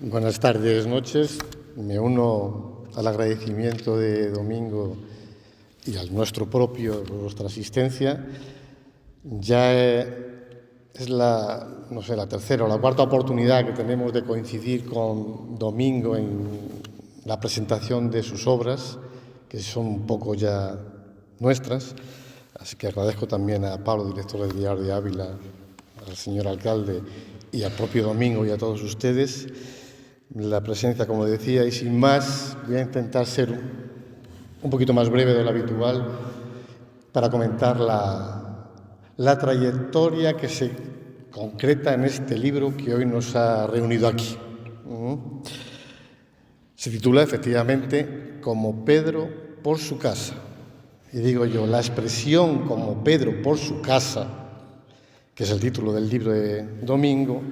Buenas tardes, noches. Me uno al agradecimiento de Domingo y al nuestro propio por vuestra asistencia. Ya es la tercera o la cuarta oportunidad que tenemos de coincidir con Domingo en la presentación de sus obras, que son un poco ya nuestras. Así que agradezco también a Pablo, director del Diario de Ávila, al señor alcalde y al propio Domingo y a todos ustedes la presencia, como decía, y sin más voy a intentar ser un poquito más breve de lo habitual para comentar la trayectoria que se concreta en este libro que hoy nos ha reunido aquí. Se titula efectivamente Como Pedro por su casa. Y digo yo, la expresión como Pedro por su casa, que es el título del libro de Domingo,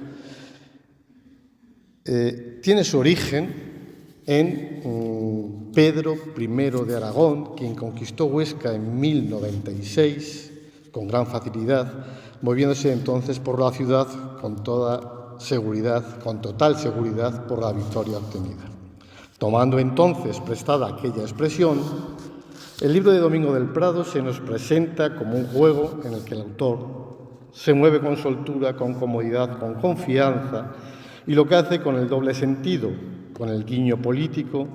tiene su origen en Pedro I de Aragón, quien conquistó Huesca en 1096 con gran facilidad, moviéndose entonces por la ciudad con total seguridad por la victoria obtenida. Tomando entonces prestada aquella expresión, el libro de Domingo del Prado se nos presenta como un juego en el que el autor se mueve con soltura, con comodidad, con confianza, y lo que hace con el doble sentido, con el guiño político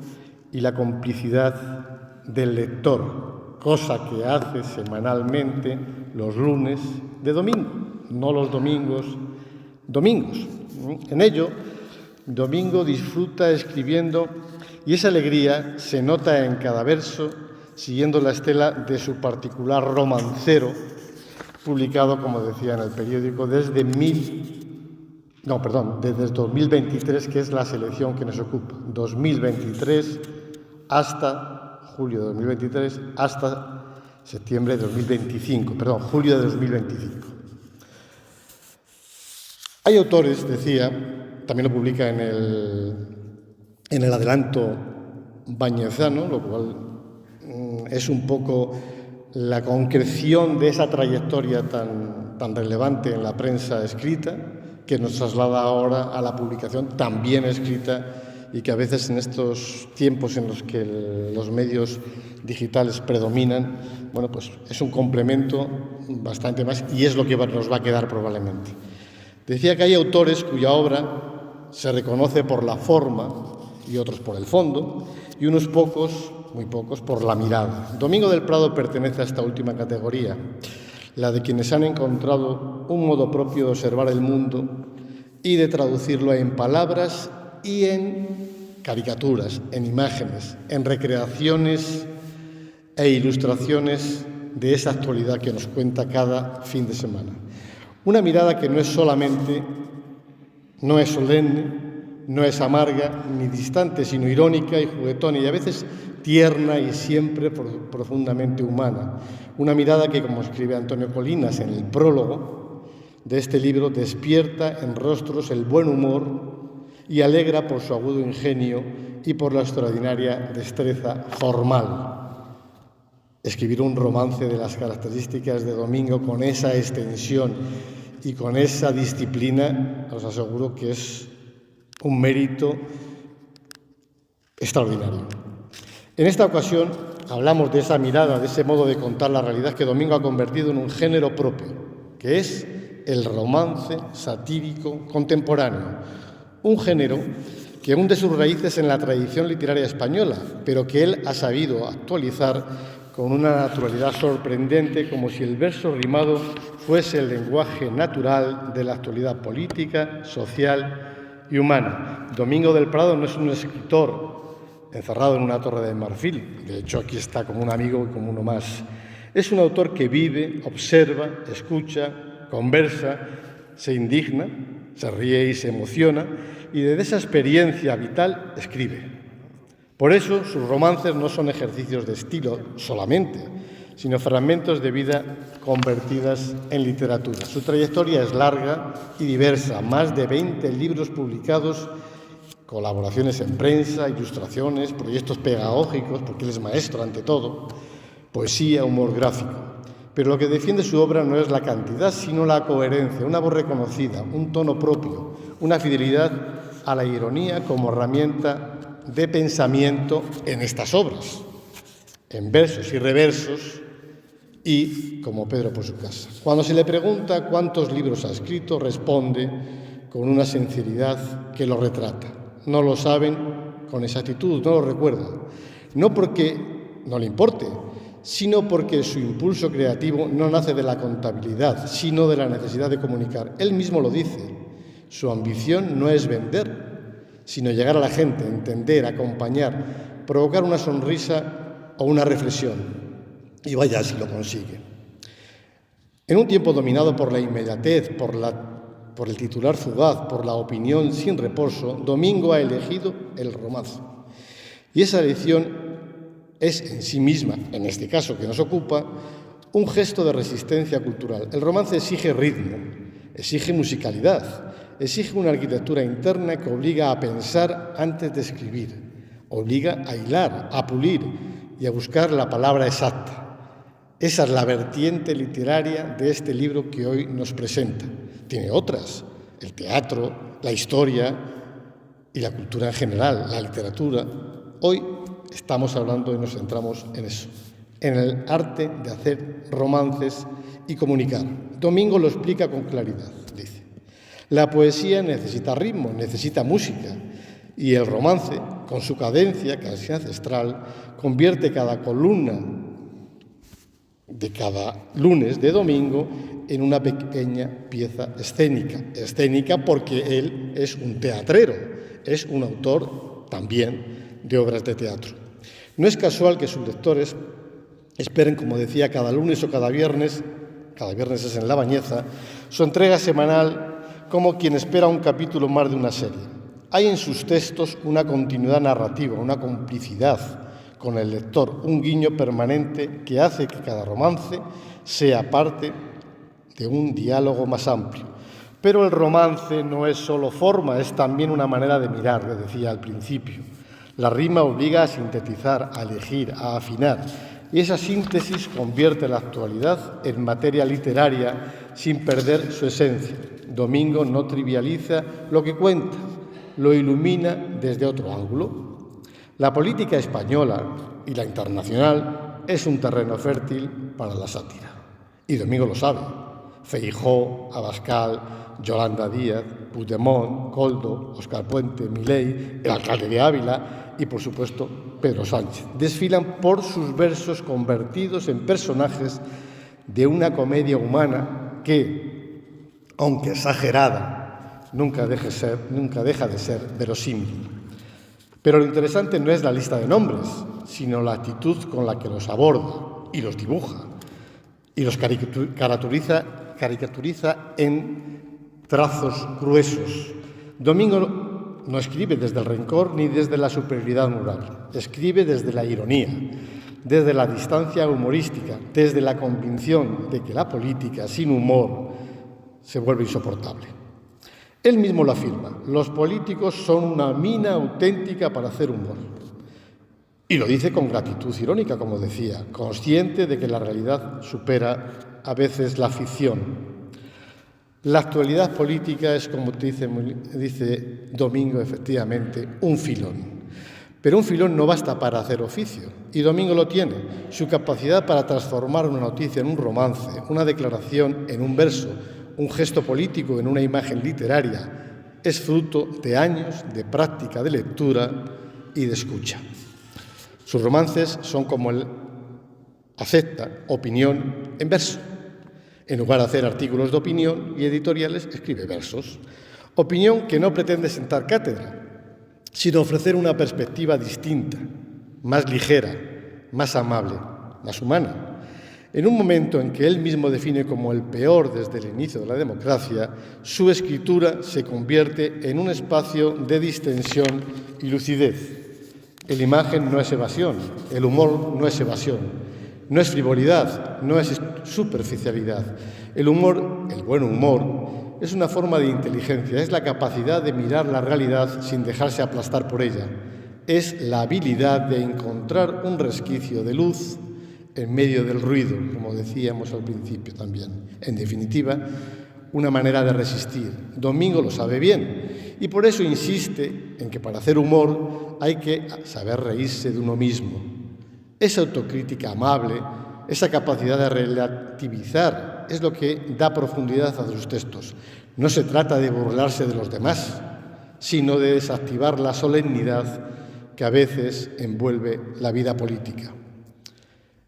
y la complicidad del lector, cosa que hace semanalmente los lunes de domingo, no los domingos. En ello, Domingo disfruta escribiendo y esa alegría se nota en cada verso, siguiendo la estela de su particular romancero, publicado, como decía en el periódico, desde 2023, que es la selección que nos ocupa, 2023 hasta julio de 2023 hasta septiembre de 2025, julio de 2025. Hay autores, decía, también lo publica en el adelanto bañezano, lo cual es un poco la concreción de esa trayectoria tan relevante en la prensa escrita, que nos traslada ahora a la publicación también escrita y que a veces en estos tiempos en los que los medios digitales predominan, pues es un complemento bastante más y es lo que nos va a quedar probablemente. Decía que hay autores cuya obra se reconoce por la forma y otros por el fondo y unos pocos, muy pocos, por la mirada. Domingo del Prado pertenece a esta última categoría, la de quienes han encontrado un modo propio de observar el mundo y de traducirlo en palabras y en caricaturas, en imágenes, en recreaciones e ilustraciones de esa actualidad que nos cuenta cada fin de semana. Una mirada que no es solemne, no es amarga ni distante, sino irónica y juguetona y a veces tierna y siempre profundamente humana. Una mirada que, como escribe Antonio Colinas en el prólogo de este libro, despierta en rostros el buen humor y alegra por su agudo ingenio y por la extraordinaria destreza formal. Escribir un romance de las características de Domingo con esa extensión y con esa disciplina, os aseguro que es un mérito extraordinario. En esta ocasión hablamos de esa mirada, de ese modo de contar la realidad que Domingo ha convertido en un género propio, que es el romance satírico contemporáneo. Un género que hunde sus raíces en la tradición literaria española, pero que él ha sabido actualizar con una naturalidad sorprendente, como si el verso rimado fuese el lenguaje natural de la actualidad política, social y humana. Domingo del Prado no es un escritor encerrado en una torre de marfil, de hecho aquí está como un amigo y como uno más. Es un autor que vive, observa, escucha, conversa, se indigna, se ríe y se emociona, y desde esa experiencia vital escribe. Por eso sus romances no son ejercicios de estilo solamente, sino fragmentos de vida convertidas en literatura. Su trayectoria es larga y diversa, más de 20 libros publicados, colaboraciones en prensa, ilustraciones, proyectos pedagógicos, porque él es maestro ante todo, poesía, humor gráfico. pero lo que defiende su obra no es la cantidad, sino la coherencia, una voz reconocida, un tono propio, una fidelidad a la ironía como herramienta de pensamiento en estas obras, en versos y reversos, y como Pedro por su casa. Cuando se le pregunta cuántos libros ha escrito, responde con una sinceridad que lo retrata. No lo saben con exactitud, no lo recuerda. No porque no le importe, sino porque su impulso creativo no nace de la contabilidad, sino de la necesidad de comunicar. Él mismo lo dice. Su ambición no es vender, sino llegar a la gente, entender, acompañar, provocar una sonrisa o una reflexión. Y vaya si lo consigue. En un tiempo dominado por la inmediatez, por el titular fugaz, por la opinión sin reposo, Domingo ha elegido el romance. Y esa elección es en sí misma, en este caso que nos ocupa, un gesto de resistencia cultural. El romance exige ritmo, exige musicalidad, exige una arquitectura interna que obliga a pensar antes de escribir, obliga a hilar, a pulir y a buscar la palabra exacta. Esa es la vertiente literaria de este libro que hoy nos presenta. Tiene otras, el teatro, la historia y la cultura en general, la literatura. Hoy estamos hablando y nos centramos en eso, en el arte de hacer romances y comunicar. Domingo lo explica con claridad, dice. La poesía necesita ritmo, necesita música, y el romance, con su cadencia casi ancestral, convierte cada columna de cada lunes de Domingo en una pequeña pieza escénica. Escénica porque él es un teatrero, es un autor también de obras de teatro. No es casual que sus lectores esperen, como decía, cada lunes o cada viernes es en La Bañeza, su entrega semanal como quien espera un capítulo más de una serie. Hay en sus textos una continuidad narrativa, una complicidad con el lector, un guiño permanente que hace que cada romance sea parte de un diálogo más amplio. Pero el romance no es solo forma, es también una manera de mirar, le decía al principio. La rima obliga a sintetizar, a elegir, a afinar, y esa síntesis convierte la actualidad en materia literaria sin perder su esencia. Domingo no trivializa lo que cuenta, lo ilumina desde otro ángulo. La política española y la internacional es un terreno fértil para la sátira. Y Domingo lo sabe. Feijóo, Abascal, Yolanda Díaz, Puigdemont, Koldo, Óscar Puente, Milei, el alcalde de Ávila y, por supuesto, Pedro Sánchez desfilan por sus versos convertidos en personajes de una comedia humana que, aunque exagerada, nunca deja de ser verosímil. Pero lo interesante no es la lista de nombres, sino la actitud con la que los aborda y los dibuja y los caricaturiza en trazos gruesos. Domingo no escribe desde el rencor ni desde la superioridad moral, escribe desde la ironía, desde la distancia humorística, desde la convicción de que la política sin humor se vuelve insoportable. Él mismo lo afirma, los políticos son una mina auténtica para hacer humor. Y lo dice con gratitud irónica, como decía, consciente de que la realidad supera a veces la ficción. La actualidad política es, como dice Domingo, efectivamente, un filón. Pero un filón no basta para hacer oficio, y Domingo lo tiene. Su capacidad para transformar una noticia en un romance, una declaración en un verso, un gesto político en una imagen literaria, es fruto de años de práctica de lectura y de escucha. Sus romances son como él acepta opinión en verso. En lugar de hacer artículos de opinión y editoriales, escribe versos. Opinión que no pretende sentar cátedra, sino ofrecer una perspectiva distinta, más ligera, más amable, más humana. En un momento en que él mismo define como el peor desde el inicio de la democracia, su escritura se convierte en un espacio de distensión y lucidez. La imagen no es evasión, el humor no es evasión, no es frivolidad, no es superficialidad. El humor, el buen humor, es una forma de inteligencia, es la capacidad de mirar la realidad sin dejarse aplastar por ella. Es la habilidad de encontrar un resquicio de luz en medio del ruido, como decíamos al principio también. En definitiva, una manera de resistir. Domingo lo sabe bien y por eso insiste en que para hacer humor hay que saber reírse de uno mismo. Esa autocrítica amable, esa capacidad de relativizar es lo que da profundidad a sus textos. No se trata de burlarse de los demás, sino de desactivar la solemnidad que a veces envuelve la vida política.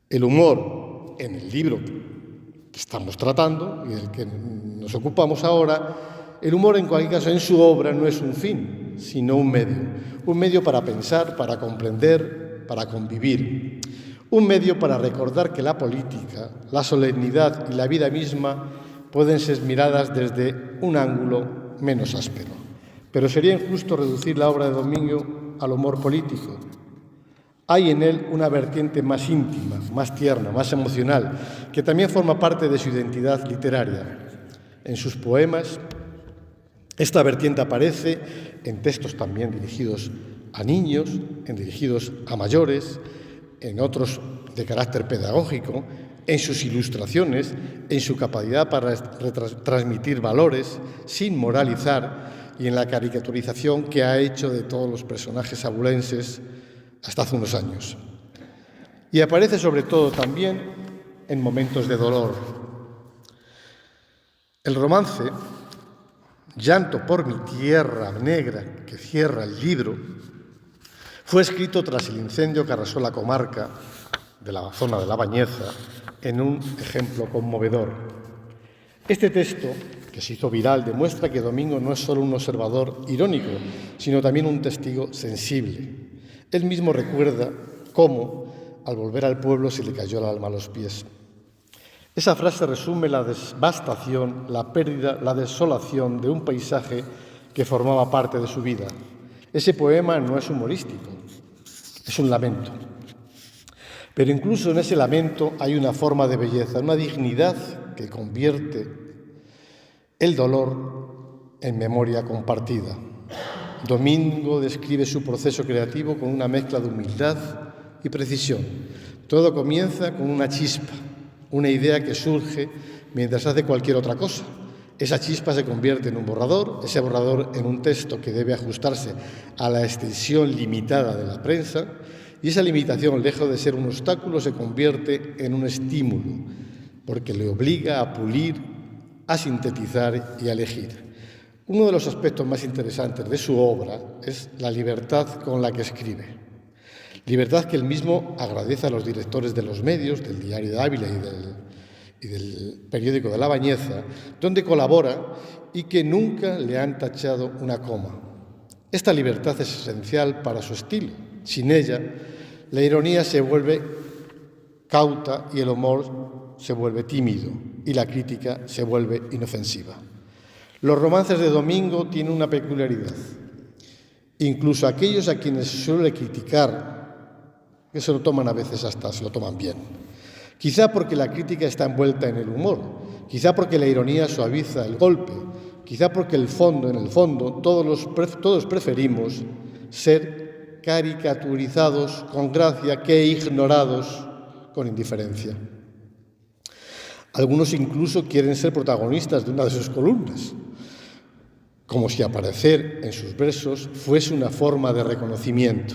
El humor en el libro que estamos tratando y del que nos ocupamos ahora, el humor en cualquier caso en su obra no es un fin, sino un medio para pensar, para comprender, para convivir, un medio para recordar que la política, la solemnidad y la vida misma pueden ser miradas desde un ángulo menos áspero. Pero sería injusto reducir la obra de Domingo al humor político. Hay en él una vertiente más íntima, más tierna, más emocional, que también forma parte de su identidad literaria. En sus poemas, esta vertiente aparece en textos también dirigidos a niños, dirigidos a mayores, en otros de carácter pedagógico, en sus ilustraciones, en su capacidad para transmitir valores sin moralizar y en la caricaturización que ha hecho de todos los personajes abulenses hasta hace unos años. Y aparece sobre todo también en momentos de dolor. El romance Llanto por mi tierra negra, que cierra el libro, fue escrito tras el incendio que arrasó la comarca de la zona de La Bañeza en un ejemplo conmovedor. Este texto, que se hizo viral, demuestra que Domingo no es solo un observador irónico, sino también un testigo sensible. Él mismo recuerda cómo, al volver al pueblo, se le cayó el alma a los pies. Esa frase resume la devastación, la pérdida, la desolación de un paisaje que formaba parte de su vida. Ese poema no es humorístico, es un lamento. Pero incluso en ese lamento hay una forma de belleza, una dignidad que convierte el dolor en memoria compartida. Domingo describe su proceso creativo con una mezcla de humildad y precisión. Todo comienza con una chispa, una idea que surge mientras hace cualquier otra cosa. Esa chispa se convierte en un borrador, ese borrador en un texto que debe ajustarse a la extensión limitada de la prensa, y esa limitación, lejos de ser un obstáculo, se convierte en un estímulo, porque le obliga a pulir, a sintetizar y a elegir. Uno de los aspectos más interesantes de su obra es la libertad con la que escribe. Libertad que él mismo agradece a los directores de los medios, del Diario de Ávila y del periódico de La Bañeza, donde colabora y que nunca le han tachado una coma. Esta libertad es esencial para su estilo. Sin ella, la ironía se vuelve cauta y el humor se vuelve tímido y la crítica se vuelve inofensiva. Los romances de Domingo tienen una peculiaridad. Incluso aquellos a quienes suele criticar, que se lo toman a veces hasta se lo toman bien. Quizá porque la crítica está envuelta en el humor, quizá porque la ironía suaviza el golpe, quizá porque en el fondo, todos preferimos ser caricaturizados con gracia que ignorados con indiferencia. Algunos incluso quieren ser protagonistas de una de sus columnas, como si aparecer en sus versos fuese una forma de reconocimiento.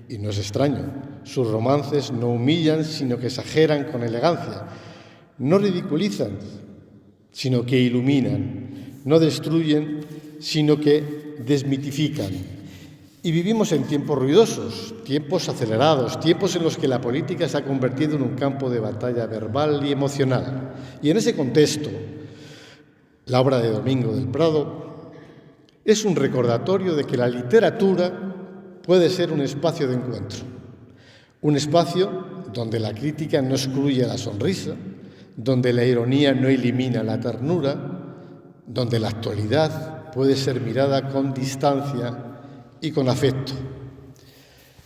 Y no es extraño. Sus romances no humillan, sino que exageran con elegancia. No ridiculizan, sino que iluminan. No destruyen, sino que desmitifican. Y vivimos en tiempos ruidosos, tiempos acelerados, tiempos en los que la política se ha convertido en un campo de batalla verbal y emocional. Y en ese contexto, la obra de Domingo del Prado es un recordatorio de que la literatura puede ser un espacio de encuentro, un espacio donde la crítica no excluye la sonrisa, donde la ironía no elimina la ternura, donde la actualidad puede ser mirada con distancia y con afecto.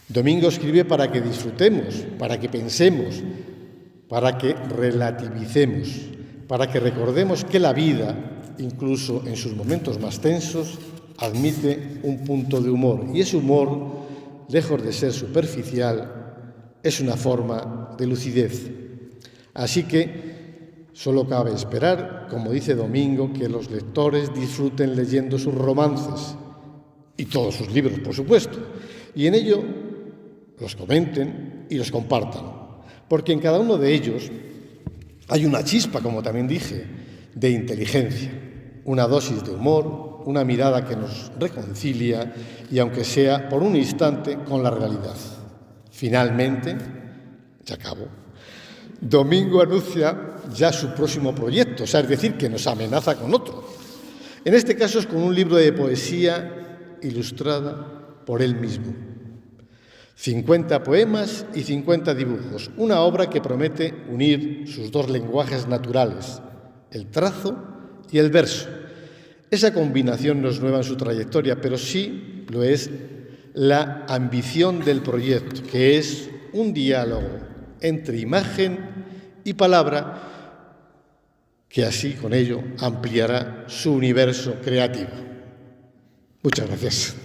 Domingo escribe para que disfrutemos, para que pensemos, para que relativicemos, para que recordemos que la vida, incluso en sus momentos más tensos, admite un punto de humor. Y ese humor, lejos de ser superficial, es una forma de lucidez. Así que solo cabe esperar, como dice Domingo, que los lectores disfruten leyendo sus romances y todos sus libros, por supuesto, y en ello los comenten y los compartan, porque en cada uno de ellos hay una chispa, como también dije, de inteligencia, una dosis de humor, una mirada que nos reconcilia y aunque sea por un instante con la realidad. Finalmente, ya acabo, Domingo anuncia ya su próximo proyecto, o sea, es decir, que nos amenaza con otro. En este caso es con un libro de poesía ilustrada por él mismo. 50 poemas y 50 dibujos, una obra que promete unir sus dos lenguajes naturales, el trazo y el verso. Esa combinación no es nueva en su trayectoria, pero sí lo es la ambición del proyecto, que es un diálogo entre imagen y palabra, que así con ello ampliará su universo creativo. Muchas gracias.